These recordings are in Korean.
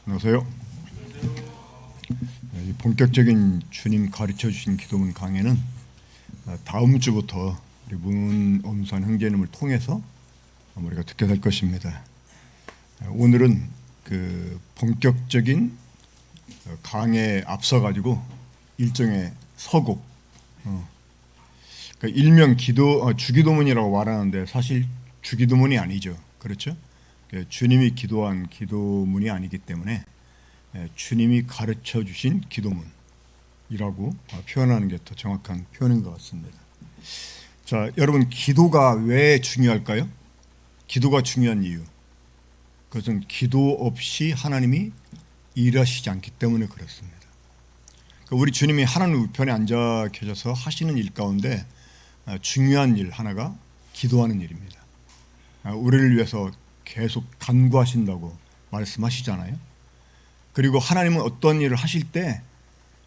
안녕하세요. 이 본격적인 주님 가르쳐 주신 기도문 강해는 다음 주부터 우리 문엄선 형제님을 통해서 우리가 듣게 될 것입니다. 오늘은 그 본격적인 강해에 앞서 가지고 일종의 서곡, 그러니까 일명 주기도문이라고 말하는데 사실 주기도문이 아니죠. 그렇죠? 주님이 기도한 기도문이 아니기 때문에 주님이 가르쳐 주신 기도문이라고 표현하는 게 더 정확한 표현인 것 같습니다. 자, 여러분, 기도가 왜 중요할까요? 기도가 중요한 이유, 그것은 기도 없이 하나님이 일하시지 않기 때문에 그렇습니다. 우리 주님이 하나님 우편에 앉아 계셔서 하시는 일 가운데 중요한 일 하나가 기도하는 일입니다. 우리를 위해서 계속 간구하신다고 말씀하시잖아요. 그리고 하나님은 어떤 일을 하실 때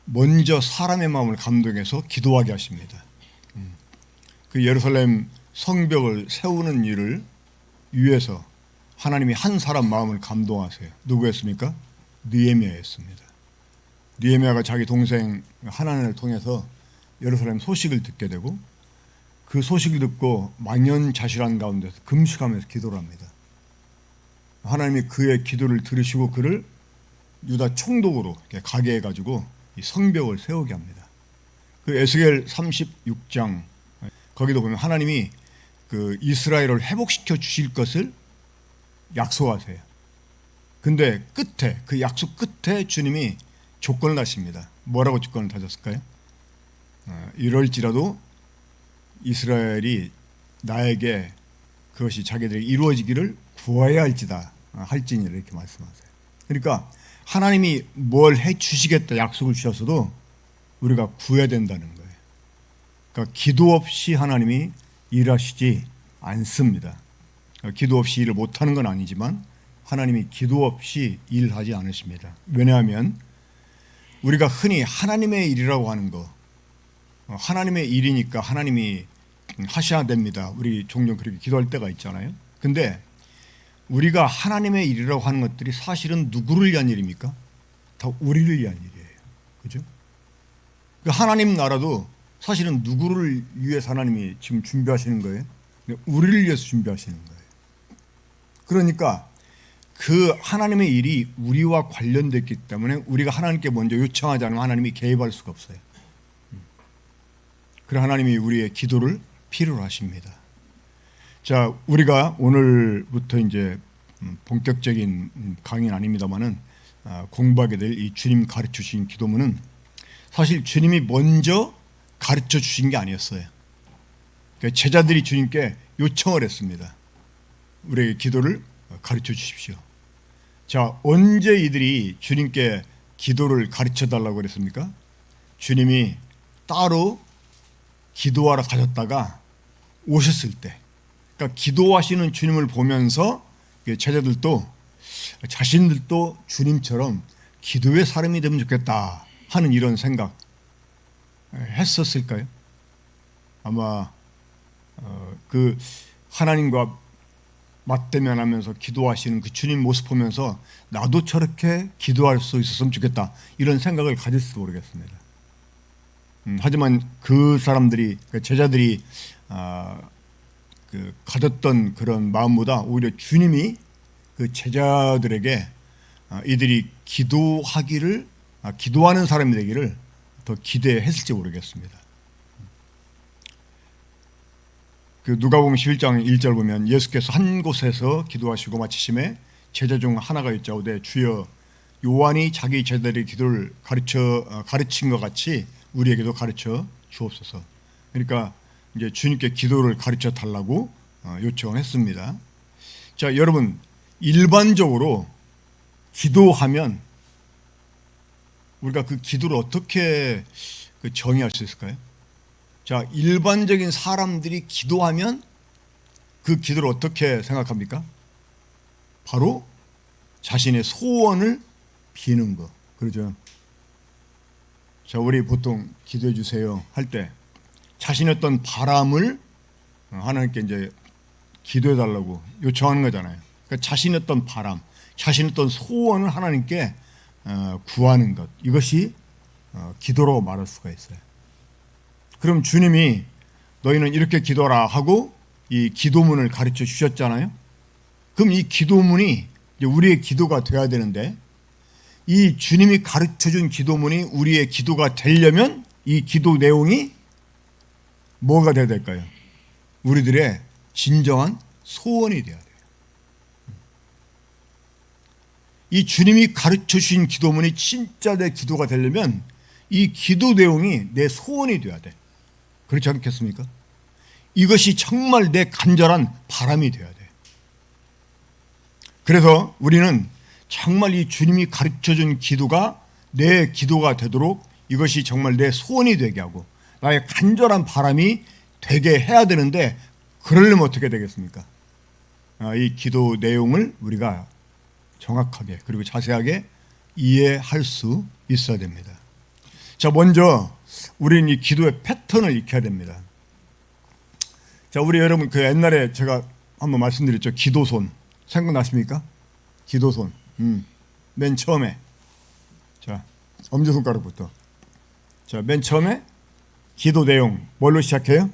먼저 사람의 마음을 감동해서 기도하게 하십니다. 그 예루살렘 성벽을 세우는 일을 위해서 하나님이 한 사람 마음을 감동하세요. 누구였습니까? 느헤미야였습니다. 느헤미야가 자기 동생 하나님을 통해서 예루살렘 소식을 듣게 되고 그 소식을 듣고 망연자실한 가운데서 금식하면서 기도를 합니다. 하나님이 그의 기도를 들으시고 그를 유다 총독으로 가게 해가지고 이 성벽을 세우게 합니다. 그 에스겔 36장 거기도 보면 하나님이 그 이스라엘을 회복시켜 주실 것을 약속하세요. 근데 끝에 그 약속 끝에 주님이 조건을 하십니다. 뭐라고 조건을 다졌을까요? 이럴지라도 이스라엘이 나에게 그것이 자기들에게 이루어지기를 구해야 할지니 이렇게 말씀하세요. 그러니까 하나님이 뭘 해 주시겠다 약속을 주셨어도 우리가 구해야 된다는 거예요. 그러니까 기도 없이 하나님이 일하시지 않습니다. 기도 없이 일을 못하는 건 아니지만 하나님이 기도 없이 일하지 않으십니다. 왜냐하면 우리가 흔히 하나님의 일이라고 하는 거, 하나님의 일이니까 하나님이 하셔야 됩니다. 우리 종종 그렇게 기도할 때가 있잖아요. 근데 우리가 하나님의 일이라고 하는 것들이 사실은 누구를 위한 일입니까? 다 우리를 위한 일이에요. 그죠? 하나님 나라도 사실은 누구를 위해서 하나님이 지금 준비하시는 거예요? 우리를 위해서 준비하시는 거예요. 그러니까 그 하나님의 일이 우리와 관련됐기 때문에 우리가 하나님께 먼저 요청하지 않으면 하나님이 개입할 수가 없어요. 그래서 하나님이 우리의 기도를 필요로 하십니다. 자, 우리가 오늘부터 이제 본격적인 강의는 아닙니다만은 공부하게 될 이 주님 가르쳐 주신 기도문은 사실 주님이 먼저 가르쳐 주신 게 아니었어요. 그러니까 제자들이 주님께 요청을 했습니다. 우리에게 기도를 가르쳐 주십시오. 자, 언제 이들이 주님께 기도를 가르쳐 달라고 그랬습니까? 주님이 따로 기도하러 가셨다가 오셨을 때, 그러니까 기도하시는 주님을 보면서 제자들도 자신들도 주님처럼 기도의 사람이 되면 좋겠다 하는 이런 생각 했었을까요? 아마 그 하나님과 맞대면하면서 기도하시는 그 주님 모습 보면서 나도 저렇게 기도할 수 있었으면 좋겠다 이런 생각을 가질지도 모르겠습니다. 하지만 그 사람들이, 그 제자들이 가졌던 그런 마음보다 오히려 주님이 그 제자들에게 이들이 기도하는 사람이 되기를 더 기대했을지 모르겠습니다. 그 누가복음 11장 1절 보면 예수께서 한 곳에서 기도하시고 마치심에 제자 중 하나가 여짜오되 주여 요한이 자기 제자들의 기도를 가르친 것 같이 우리에게도 가르쳐 주옵소서. 그러니까 이제 주님께 기도를 가르쳐 달라고 요청을 했습니다. 자, 여러분, 일반적으로 기도하면 우리가 그 기도를 어떻게 정의할 수 있을까요? 자, 일반적인 사람들이 기도하면 그 기도를 어떻게 생각합니까? 바로 자신의 소원을 비는 거. 그러죠? 자, 우리 보통 기도해 주세요 할 때 자신의 어떤 바람을 하나님께 이제 기도해 달라고 요청하는 거잖아요. 그러니까 자신의 어떤 바람, 자신의 어떤 소원을 하나님께 구하는 것, 이것이 기도로 말할 수가 있어요. 그럼 주님이 너희는 이렇게 기도하라 하고 이 기도문을 가르쳐 주셨잖아요. 그럼 이 기도문이 이제 우리의 기도가 되어야 되는데, 이 주님이 가르쳐 준 기도문이 우리의 기도가 되려면 이 기도 내용이 뭐가 되어야 될까요? 우리들의 진정한 소원이 되어야 돼요. 이 주님이 가르쳐 주신 기도문이 진짜 내 기도가 되려면 이 기도 내용이 내 소원이 되어야 돼. 그렇지 않겠습니까? 이것이 정말 내 간절한 바람이 되어야 돼. 그래서 우리는 정말 이 주님이 가르쳐준 기도가 내 기도가 되도록 이것이 정말 내 소원이 되게 하고 나의 간절한 바람이 되게 해야 되는데, 그러려면 어떻게 되겠습니까? 이 기도 내용을 우리가 정확하게 그리고 자세하게 이해할 수 있어야 됩니다. 자, 먼저 우리는 이 기도의 패턴을 익혀야 됩니다. 자, 우리 여러분 그 옛날에 제가 한번 말씀드렸죠. 기도손 생각나십니까? 기도손. 맨 처음에 자, 엄지손가락부터. 자, 맨 처음에 기도 내용 뭘로 시작해요?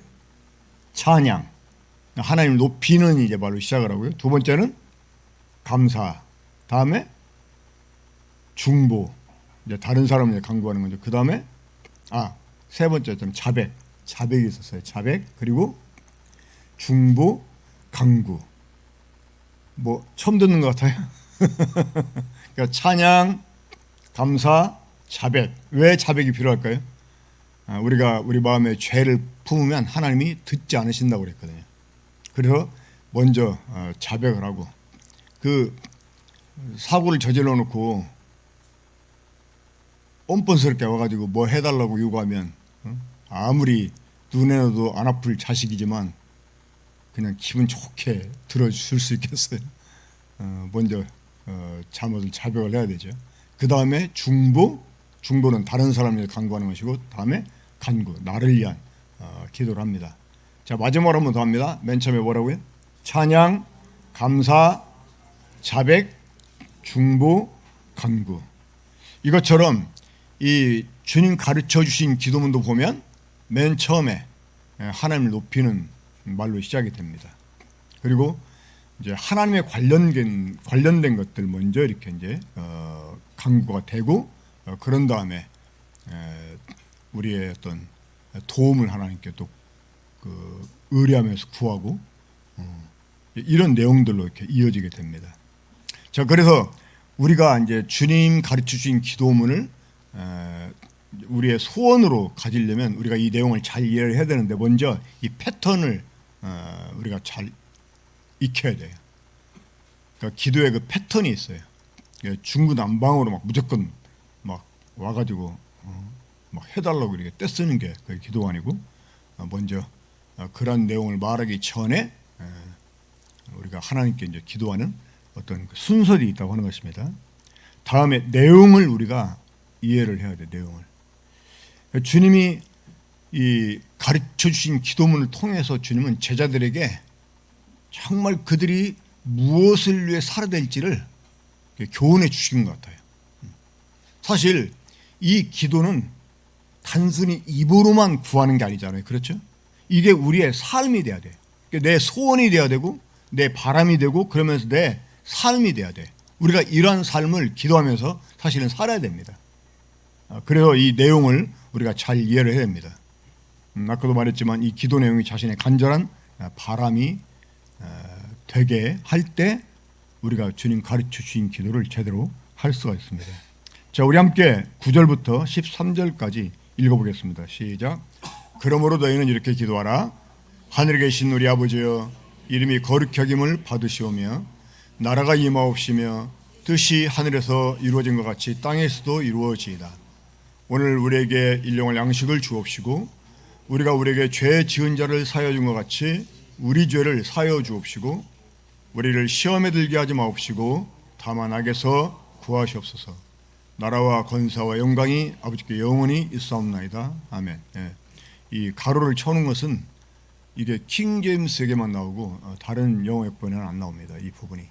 찬양, 하나님을 높이는 이제 말로 시작을 하고요. 두 번째는 감사, 다음에 중보, 이제 다른 사람을 간구하는 거죠. 그 다음에 세 번째 좀 자백이 있었어요. 자백, 그리고 중보, 강구. 뭐 처음 듣는 것 같아요. 그러니까 찬양, 감사, 자백. 왜 자백이 필요할까요? 우리가 우리 마음에 죄를 품으면 하나님이 듣지 않으신다고 그랬거든요. 그래서 먼저 자백을 하고, 그 사고를 저질러 놓고 뻔뻔스럽게 와가지고 뭐 해달라고 요구하면 아무리 눈에도 안 아플 자식이지만 그냥 기분 좋게 들어줄 수 있겠어요. 먼저 잘못을 자백을 해야 되죠. 그 다음에 중보는 다른 사람을 간구하는 것이고, 다음에 간구, 나를 위한 기도를 합니다. 자, 마지막으로 한 번 더 합니다. 맨 처음에 뭐라고요? 찬양, 감사, 자백, 중보, 간구. 이것처럼 이 주님 가르쳐 주신 기도문도 보면 맨 처음에 하나님을 높이는 말로 시작이 됩니다. 그리고 이제 하나님에 관련된 것들 먼저 이렇게 이제 간구가 되고, 그런 다음에 우리의 어떤 도움을 하나님께 또 그 의뢰하면서 구하고, 이런 내용들로 이렇게 이어지게 됩니다. 자, 그래서 우리가 이제 주님 가르쳐 주신 기도문을 우리의 소원으로 가지려면 우리가 이 내용을 잘 이해를 해야 되는데, 먼저 이 패턴을 우리가 잘 익혀야 돼요. 그러니까 기도의 그 패턴이 있어요. 중구난방으로 막 무조건 막 와가지고 막 해달라고 이렇게 떼쓰는 게 그 기도가 아니고, 먼저 그런 내용을 말하기 전에 우리가 하나님께 이제 기도하는 어떤 순서들이 있다고 하는 것입니다. 다음에 내용을 우리가 이해를 해야 돼. 내용을. 주님이 이 가르쳐 주신 기도문을 통해서 주님은 제자들에게 정말 그들이 무엇을 위해 살아야 될지를 교훈해 주신 것 같아요. 사실 이 기도는 단순히 입으로만 구하는 게 아니잖아요. 그렇죠? 이게 우리의 삶이 돼야 돼. 내 소원이 돼야 되고, 내 바람이 되고, 그러면서 내 삶이 돼야 돼. 우리가 이러한 삶을 기도하면서 사실은 살아야 됩니다. 그래서 이 내용을 우리가 잘 이해를 해야 됩니다. 아까도 말했지만 이 기도 내용이 자신의 간절한 바람이 되게 할 때 우리가 주님 가르쳐 주신 기도를 제대로 할 수가 있습니다. 자, 우리 함께 9절부터 13절까지 읽어보겠습니다. 시작. 그러므로 너희는 이렇게 기도하라. 하늘에 계신 우리 아버지여, 이름이 거룩히 여김을 받으시오며 나라가 임하옵시며 뜻이 하늘에서 이루어진 것 같이 땅에서도 이루어지이다. 오늘 우리에게 일용할 양식을 주옵시고, 우리가 우리에게 죄 지은 자를 사하여 준 것 같이 우리 죄를 사하여 주옵시고, 우리를 시험에 들게 하지 마옵시고 다만 악에서 구하시옵소서. 나라와 권세와 영광이 아버지께 영원히 있사옵나이다. 아멘. 이 가로를 쳐놓은 것은 이게 킹 제임스에게만 나오고 다른 영어訳본에는 안 나옵니다. 이 부분이.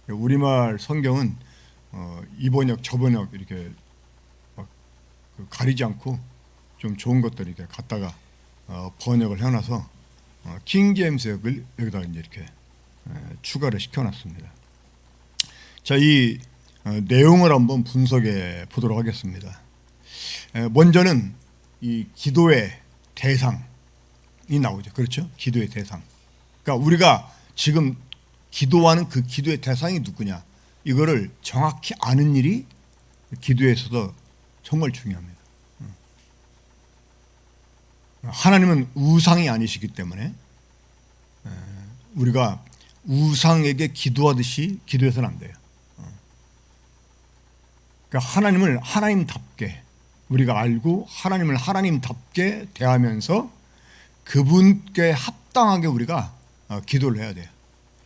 우리말 성경은 이 번역 저 번역 이렇게 막 가리지 않고 좀 좋은 것들 이렇게 갖다가 번역을 해놔서 킹 제임스 역을 여기다 이제 이렇게 추가를 시켜놨습니다. 자, 이 내용을 한번 분석해 보도록 하겠습니다. 먼저는 이 기도의 대상이 나오죠. 그렇죠? 기도의 대상. 그러니까 우리가 지금 기도하는 그 기도의 대상이 누구냐, 이거를 정확히 아는 일이 기도에 있어서 정말 중요합니다. 하나님은 우상이 아니시기 때문에 우리가 우상에게 기도하듯이 기도해서는 안 돼요. 그러니까 하나님을 하나님답게 우리가 알고 하나님을 하나님답게 대하면서 그분께 합당하게 우리가 기도를 해야 돼요.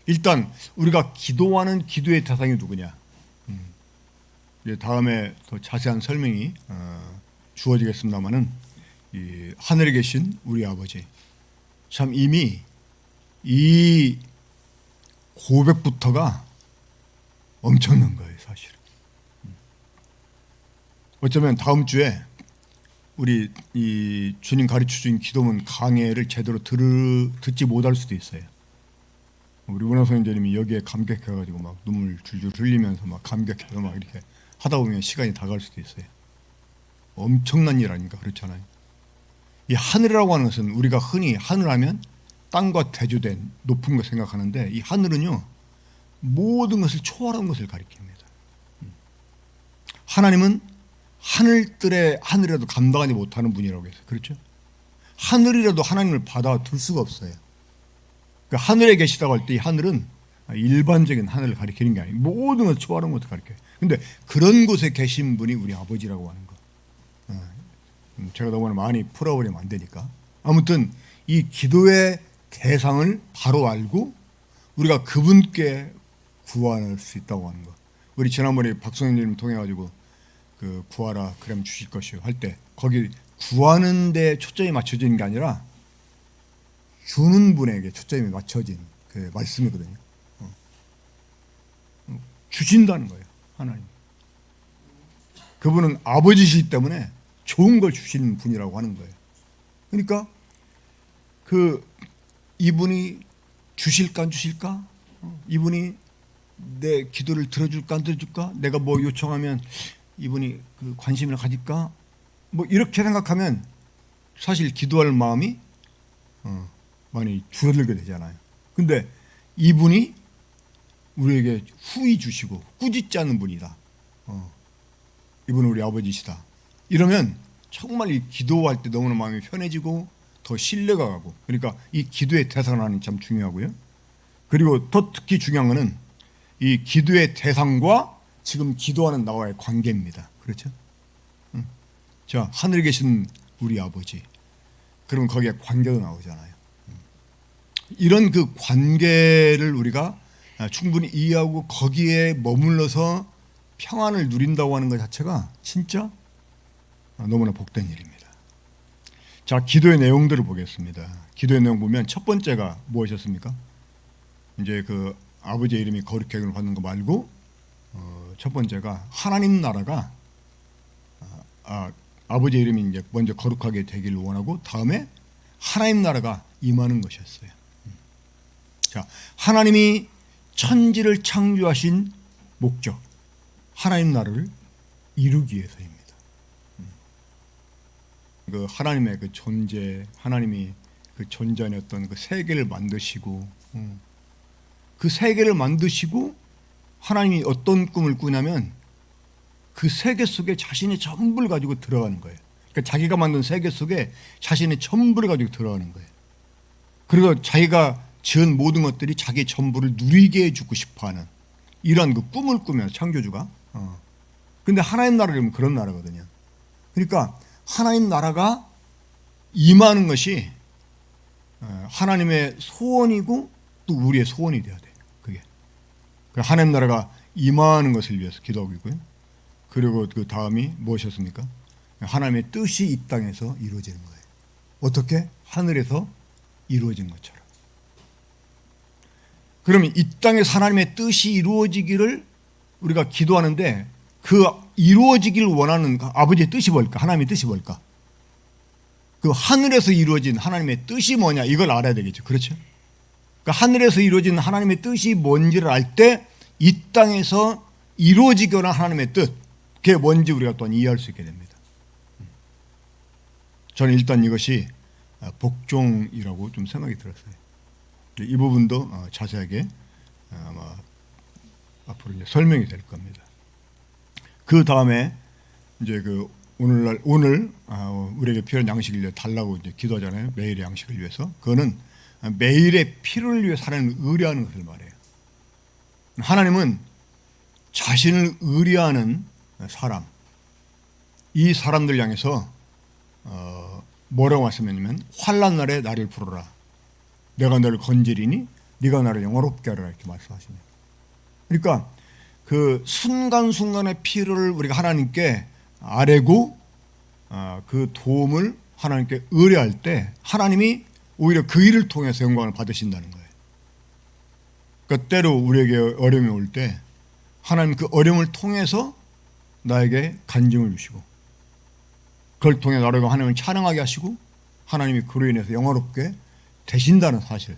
일단 우리가 기도하는 기도의 대상이 누구냐, 이제 다음에 더 자세한 설명이 주어지겠습니다만은, 이 하늘에 계신 우리 아버지, 참 이미 이 고백부터가 엄청난 거예요, 사실은. 어쩌면 다음 주에 우리 이 주님 가르쳐 주신 기도문 강해를 제대로 듣지 못할 수도 있어요. 우리 문화 선생님이 여기에 감격해가지고 막 눈물 줄줄 흘리면서 막 감격해서 막 이렇게 하다 보면 시간이 다 갈 수도 있어요. 엄청난 일 아닌가, 그렇잖아요. 이 하늘이라고 하는 것은 우리가 흔히 하늘하면 땅과 대조된 높은 것 생각하는데, 이 하늘은요 모든 것을 초월한 것을 가리킵니다. 하나님은 하늘들의 하늘이라도 감당하지 못하는 분이라고 했어요. 그렇죠? 하늘이라도 하나님을 받아둘 수가 없어요. 그러니까 하늘에 계시다고 할 때 이 하늘은 일반적인 하늘을 가리키는 게 아니고 모든 것을 초월한 것을 가리켜요. 근데 그런 곳에 계신 분이 우리 아버지라고 하는 거. 제가 너무 많이 풀어버리면 안 되니까. 아무튼 이 기도의 대상을 바로 알고 우리가 그분께 구할 수 있다고 하는 거. 우리 지난번에 박성님 통해 가지고 그 구하라 그러면 주실 것이요 할 때 거기 구하는 데 초점이 맞춰지는 게 아니라 주는 분에게 초점이 맞춰진 그 말씀이거든요. 주신다는 거예요, 하나님. 그분은 아버지시기 때문에 좋은 걸 주시는 분이라고 하는 거예요. 그러니까 그 이분이 주실까 안 주실까? 이분이 내 기도를 들어줄까 안 들어줄까? 내가 뭐 요청하면 이분이 그 관심을 가질까? 뭐 이렇게 생각하면 사실 기도할 마음이 많이 줄어들게 되잖아요. 근데 이분이 우리에게 후히 주시고 꾸짖지 않는 분이다. 이분은 우리 아버지시다. 이러면 정말 이 기도할 때 너무나 마음이 편해지고 더 신뢰가 가고, 그러니까 이 기도의 대상이 참 중요하고요. 그리고 더 특히 중요한 것은 이 기도의 대상과 지금 기도하는 나와의 관계입니다. 그렇죠? 자, 하늘에 계신 우리 아버지, 그러면 거기에 관계도 나오잖아요. 이런 그 관계를 우리가 충분히 이해하고 거기에 머물러서 평안을 누린다고 하는 것 자체가 진짜 너무나 복된 일입니다. 자, 기도의 내용들을 보겠습니다. 기도의 내용 보면 첫 번째가 무엇이었습니까? 이제 그 아버지의 이름이 거룩하게 받는 거 말고 첫 번째가 하나님 나라가 아버지의 이름이 이제 먼저 거룩하게 되기를 원하고 다음에 하나님 나라가 임하는 것이었어요. 자, 하나님이 천지를 창조하신 목적, 하나님 나라를 이루기 위해서입니다. 그 하나님의 그 존재, 하나님이 그 존재의 어떤 그 세계를 만드시고, 그 세계를 만드시고 하나님이 어떤 꿈을 꾸냐면 그 세계 속에 자신의 전부를 가지고 들어가는 거예요. 그러니까 자기가 만든 세계 속에 자신의 전부를 가지고 들어가는 거예요. 그리고 자기가 지은 모든 것들이 자기의 전부를 누리게 해주고 싶어하는 이런 그 꿈을 꾸며 창조주가. 근데 하나님 나라는 그런 나라거든요. 그러니까 하나님 나라가 임하는 것이 하나님의 소원이고 또 우리의 소원이 돼야 돼요. 그게 하나님 나라가 임하는 것을 위해서 기도하고 있고요. 그리고 그 다음이 무엇이었습니까? 하나님의 뜻이 이 땅에서 이루어지는 거예요. 어떻게? 하늘에서 이루어진 것처럼. 그러면 이 땅에서 하나님의 뜻이 이루어지기를 우리가 기도하는데 그 이루어지기를 원하는 아버지의 뜻이 뭘까? 하나님의 뜻이 뭘까? 그 하늘에서 이루어진 하나님의 뜻이 뭐냐? 이걸 알아야 되겠죠. 그렇죠? 그러니까 하늘에서 이루어진 하나님의 뜻이 뭔지를 알 때 이 땅에서 이루어지거나 하나님의 뜻, 그게 뭔지 우리가 또한 이해할 수 있게 됩니다. 저는 일단 이것이 복종이라고 좀 생각이 들었어요. 이 부분도 자세하게 아마 앞으로 이제 설명이 될 겁니다. 그 다음에 이제 그 오늘 우리에게 필요한 양식을 위해 달라고 이제 기도하잖아요. 매일의 양식을 위해서. 그거는 매일의 필요를 위해 하나님을 의뢰하는 것을 말해요. 하나님은 자신을 의뢰하는 사람, 이 사람들 향해서 뭐라고 말씀했냐면 환난 날에 나를 부르라. 내가 너를 건지리니 네가 나를 영화롭게 하라 이렇게 말씀하십니다. 그러니까 그 순간순간의 필요를 우리가 하나님께 아뢰고 그 도움을 하나님께 의뢰할 때 하나님이 오히려 그 일을 통해서 영광을 받으신다는 거예요. 그러니까 때로 우리에게 어려움이 올 때 하나님 그 어려움을 통해서 나에게 간증을 주시고 그걸 통해 나를 하나님을 찬양하게 하시고 하나님이 그로 인해서 영화롭게 되신다는 사실,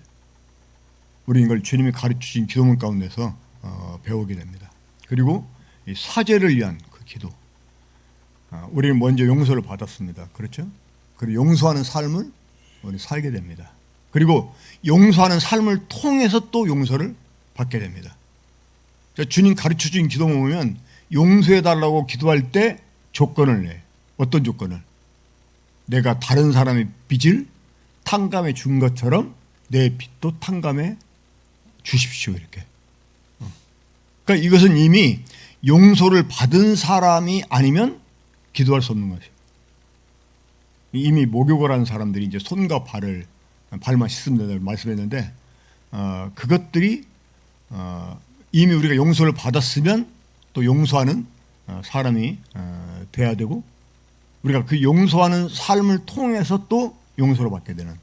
우리 이걸 주님이 가르치신 기도문 가운데서 배우게 됩니다. 그리고 이 사죄를 위한 그 기도, 우리는 먼저 용서를 받았습니다. 그렇죠? 그리고 용서하는 삶을 우리 살게 됩니다. 그리고 용서하는 삶을 통해서 또 용서를 받게 됩니다. 주님 가르쳐준 기도문 보면 용서해달라고 기도할 때 조건을 내. 어떤 조건을? 내가 다른 사람의 빚을 탕감해 준 것처럼 내 빚도 탕감해 주십시오. 이렇게. 그러니까 이것은 이미 용서를 받은 사람이 아니면 기도할 수 없는 것이에요. 이미 목욕을 한 사람들이 이제 손과 발만 씻으면 된다고 말씀했는데 그것들이 이미 우리가 용서를 받았으면 또 용서하는 사람이 돼야 되고 우리가 그 용서하는 삶을 통해서 또 용서를 받게 되는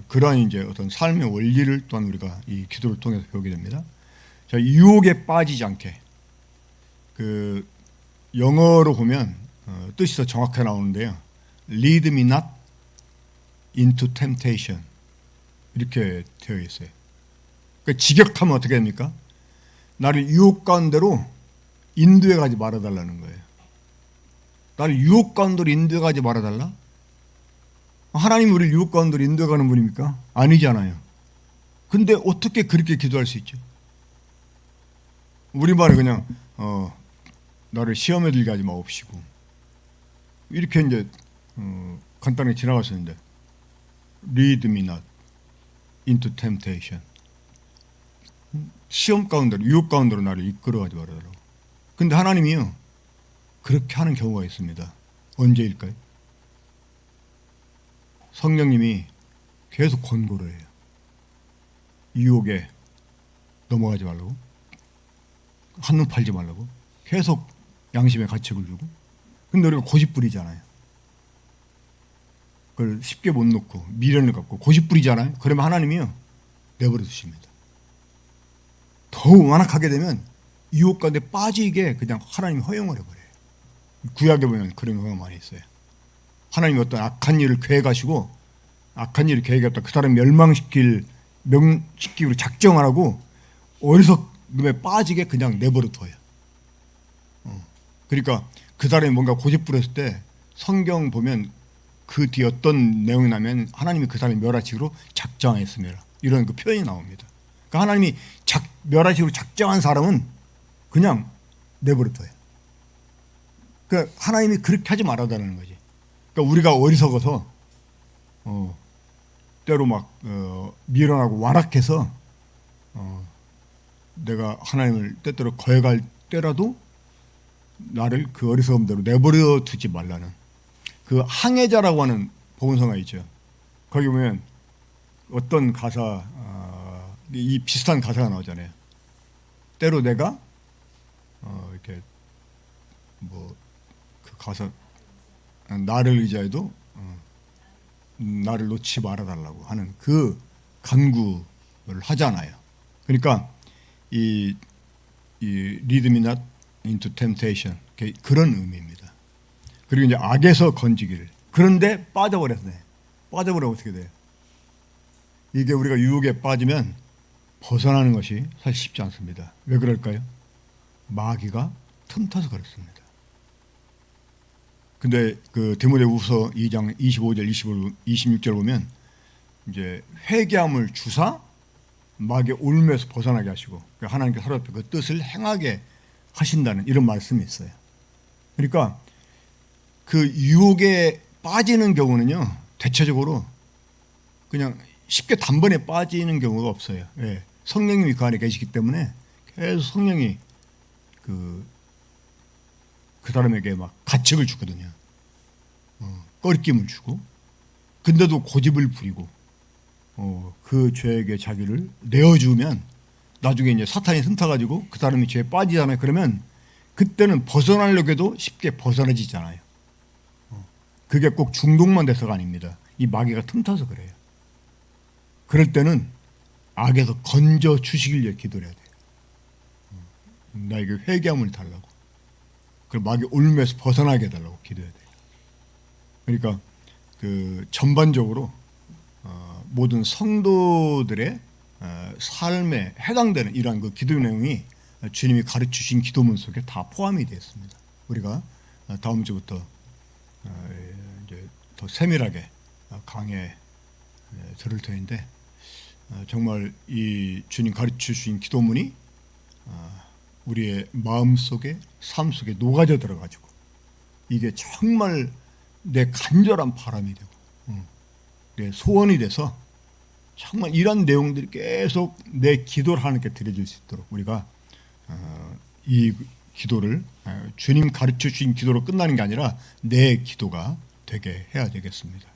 그러한 이제 어떤 삶의 원리를 또한 우리가 이 기도를 통해서 배우게 됩니다. 자, 유혹에 빠지지 않게, 그 영어로 보면 뜻이 더 정확하게 나오는데요. Lead me not into temptation 이렇게 되어 있어요. 그러니까 직역하면 어떻게 됩니까? 나를 유혹 가운데로 인도해 가지 말아달라는 거예요. 나를 유혹 가운데로 인도해 가지 말아달라? 하나님이 우리를 유혹 가운데로 인도해 가는 분입니까? 아니잖아요. 근데 어떻게 그렇게 기도할 수 있죠? 우리말에 그냥 나를 시험에 들게 하지 마옵시고 이렇게 이제 간단하게 지나갔었는데 Lead me not into temptation, 시험 가운데로 유혹 가운데로 나를 이끌어가지 말아달라고. 근데 하나님이요 그렇게 하는 경우가 있습니다. 언제일까요? 성령님이 계속 권고를 해요. 유혹에 넘어가지 말라고, 한눈 팔지 말라고, 계속 양심의 가책을 주고. 근데 우리가 고집부리잖아요. 그걸 쉽게 못 놓고 미련을 갖고 고집부리잖아요. 그러면 하나님이요 내버려 두십니다. 더욱 완악하게 되면 유혹 가운데 빠지게 그냥 하나님이 허용을 해버려요. 구약에 보면 그런 경우가 많이 있어요. 하나님이 어떤 악한 일을 계획하시고 악한 일을 계획했다 그 사람 명시키기로 작정을 하고 어리석음에 빠지게 그냥 내버려 둬요. 그러니까 그 사람이 뭔가 고집부렸을 때 성경 보면 그 뒤에 어떤 내용이 나면 하나님이 그 사람이 멸하시기로 작정했습니다. 이런 그 표현이 나옵니다. 그러니까 하나님이 멸하시기로 작정한 사람은 그냥 내버려 둬요. 그러니까 하나님이 그렇게 하지 말아달라는 거지. 그러니까 우리가 어리석어서 때로 막 미련하고 완악해서 내가 하나님을 때때로 거역할 때라도 나를 그 어리석음대로 내버려 두지 말라는, 그 항해자라고 하는 복음서가 있죠. 거기 보면 어떤 가사, 이 비슷한 가사가 나오잖아요. 때로 내가 이렇게 뭐 그 가사, 나를 의지해도 나를 놓지 말아달라고 하는 그 간구 하잖아요. 그러니까 이 lead me not into temptation 그런 의미입니다. 그리고 이제 악에서 건지기를. 그런데 빠져버렸네. 빠져버리면 어떻게 돼요? 이게 우리가 유혹에 빠지면 벗어나는 것이 사실 쉽지 않습니다. 왜 그럴까요? 마귀가 틈타서 그렇습니다. 근데 그 디모데후서 2장 25절 26절 보면 이제 회개함을 주사 마귀의 올무에서 벗어나게 하시고 하나님께 사로잡혀 그 뜻을 행하게 하신다는 이런 말씀이 있어요. 그러니까 그 유혹에 빠지는 경우는요, 대체적으로 그냥 쉽게 단번에 빠지는 경우가 없어요. 예. 성령님이 그 안에 계시기 때문에 계속 성령이 그 사람에게 막 가책을 주거든요. 꺼리낌을 주고, 근데도 고집을 부리고, 그 죄에게 자기를 내어주면 나중에 이제 사탄이 틈타가지고 그 사람이 죄에 빠지잖아요. 그러면 그때는 벗어나려고 해도 쉽게 벗어나지잖아요. 그게 꼭 중독만 돼서가 아닙니다. 이 마귀가 틈타서 그래요. 그럴 때는 악에서 건져 주시길 위해 기도를 해야 돼요. 나에게 회개함을 달라고. 그리고 마귀 올무에서 벗어나게 해달라고 기도해야 돼요. 그러니까 그 전반적으로 모든 성도들의 삶에 해당되는 이러한 그 기도 내용이 주님이 가르치신 기도문 속에 다 포함이 되어 있습니다. 우리가 다음 주부터 이제 더 세밀하게 강해 들을 터인데 정말 이 주님 가르쳐 주신 기도문이 우리의 마음 속에 삶 속에 녹아져 들어가지고 이게 정말 내 간절한 바람이 되고 내 소원이 돼서 정말 이런 내용들이 계속 내 기도를 하나님께 드려질 수 있도록 우리가 이 기도를 주님 가르쳐 주신 기도로 끝나는 게 아니라 내 기도가 되게 해야 되겠습니다.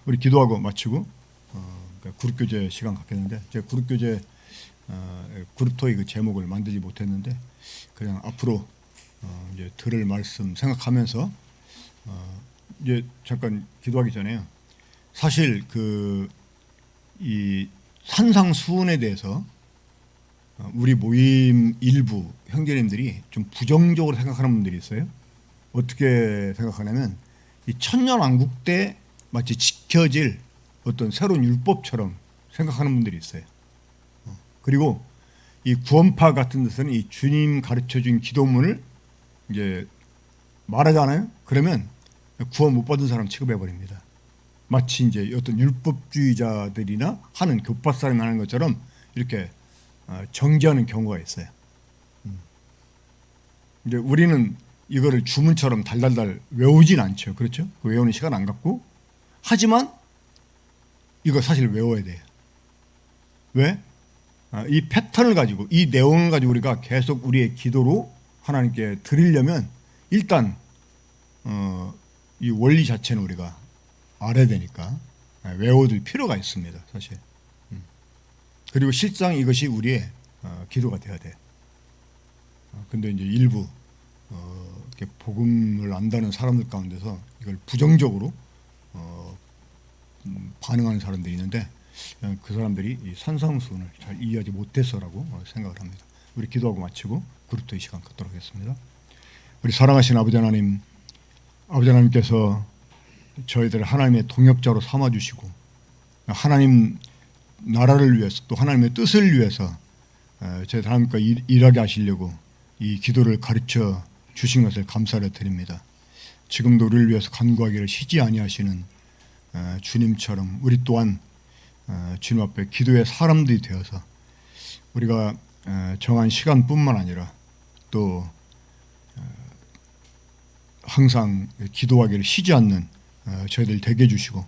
우리 기도하고 마치고 그룹교제 시간 갖겠는데 제가 그룹교제 그룹토이 그 제목을 만들지 못했는데 그냥 앞으로 이제 들을 말씀 생각하면서 이제 잠깐 기도하기 전에요. 사실 이 산상수훈에 대해서 우리 모임 일부 형제님들이 좀 부정적으로 생각하는 분들이 있어요. 어떻게 생각하냐면 이 천년왕국 때 마치 지켜질 어떤 새로운 율법처럼 생각하는 분들이 있어요. 그리고 이 구원파 같은 데서는 이 주님 가르쳐준 기도문을 이제 말하잖아요. 그러면 구원 못 받은 사람 취급해 버립니다. 마치 이제 어떤 율법주의자들이나 하는 교파 사람이 하는 것처럼 이렇게 정죄하는 경우가 있어요. 이제 우리는 이거를 주문처럼 달달달 외우진 않죠. 그렇죠? 외우는 시간 안 갖고. 하지만 이거 사실 외워야 돼요. 왜? 이 패턴을 가지고 이 내용을 가지고 우리가 계속 우리의 기도로 하나님께 드리려면 일단 이 원리 자체는 우리가 알아야 되니까 외워둘 필요가 있습니다. 사실. 그리고 실상 이것이 우리의 기도가 돼야 돼요. 근데 이제 일부 이렇게 복음을 안다는 사람들 가운데서 이걸 부정적으로 반응하는 사람들이 있는데 그 사람들이 이 산상수훈을 잘 이해하지 못해서라고 생각을 합니다. 우리 기도하고 마치고 그룹도 이 시간 갖도록 하겠습니다. 우리 사랑하신 아버지 하나님, 아버지 하나님께서 저희들을 하나님의 동역자로 삼아주시고 하나님 나라를 위해서 또 하나님의 뜻을 위해서 저희 하나님과 일하게 하시려고 이 기도를 가르쳐 주신 것을 감사를 드립니다. 지금도 우리를 위해서 간구하기를 쉬지 아니하시는 주님처럼 우리 또한 주님 앞에 기도의 사람들이 되어서 우리가 정한 시간뿐만 아니라 또 항상 기도하기를 쉬지 않는 저희들 되게 해주시고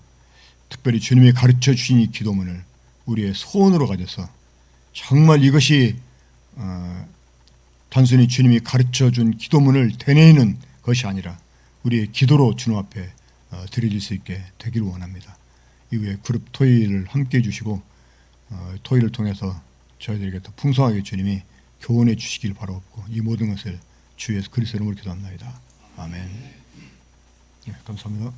특별히 주님이 가르쳐 주신 이 기도문을 우리의 소원으로 가져서 정말 이것이 단순히 주님이 가르쳐 준 기도문을 되뇌이는 것이 아니라 우리의 기도로 주님 앞에 드릴 수 있게 되기를 원합니다. 이후에 그룹 토의를 함께 해주시고 토의를 통해서 저희들에게 더 풍성하게 주님이 교훈해 주시길 바라옵고 이 모든 것을 주 예수 그리스도 이름으로 기도합니다. 아멘. 네, 감사합니다.